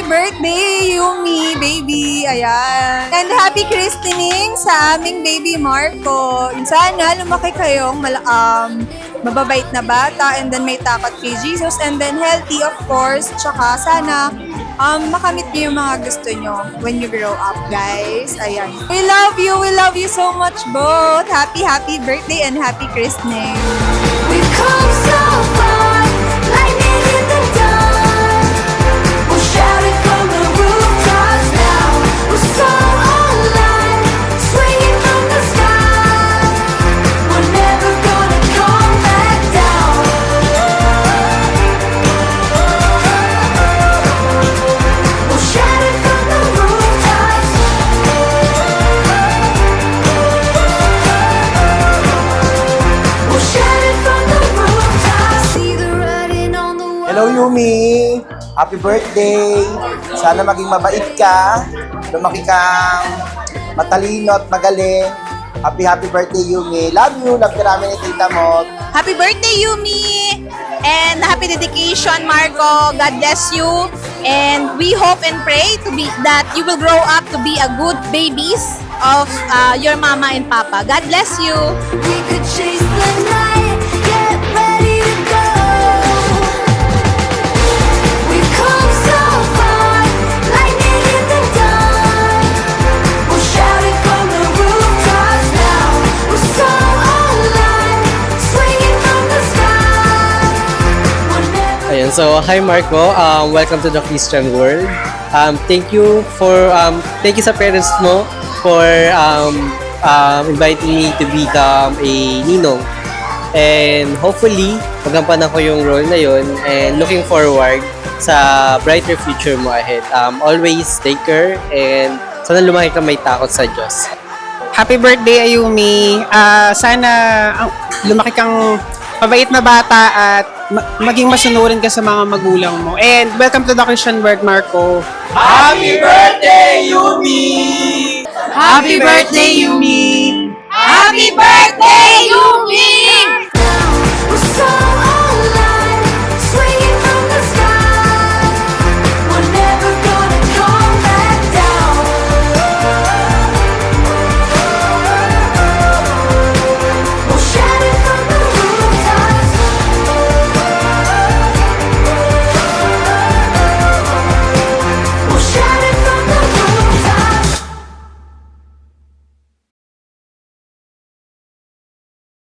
birthday, Yumi, baby! Ayan. And happy christening sa aming baby Marco. Sana lumaki kayong mababait na bata and then may takot kay Jesus and then healthy of course. Tsaka sana makamit niyo yung mga gusto nyo when you grow up, guys. Ayan. We love you so much both. Happy birthday and happy christening. We've come so far, lightning in the dawn. We'll shout it from the rooftops now. We're so alive, swinging from the sky. We're never gonna come back down. We'll shout it from the rooftops. We'll shout it from the rooftops. See the writing on the wall. Hello Yumi! Happy birthday! Sana maging mabait ka, lumaki kang matalino at magaling. Happy birthday Yumi! Love you! Love ka namin ni tita mo. Happy birthday, Yumi! And happy dedication, Marco. God bless you. And we hope and pray that you will grow up to be a good babies of your mama and papa. God bless you. We could chase the night, get ready to go. We've come so far, lightning in the dawn. We'll shout it from the rooftops now. We're so alive, swinging from the sky. We're never Ayan, so hi Marco, welcome to the Christian world. Thank you sa parents mo for inviting me to become a ninong. And hopefully, magampanan ko yung role na yun and looking forward sa brighter future mo ahead. Always take care and sana lumaki ka may takot sa Diyos. Happy birthday, Ayumi. Sana lumaki kang mabait na bata at maging masunurin ka sa mga magulang mo. And welcome to the Christian World, Marco. Happy birthday Yumi! Happy birthday, Yumi! Happy birthday, Yumi!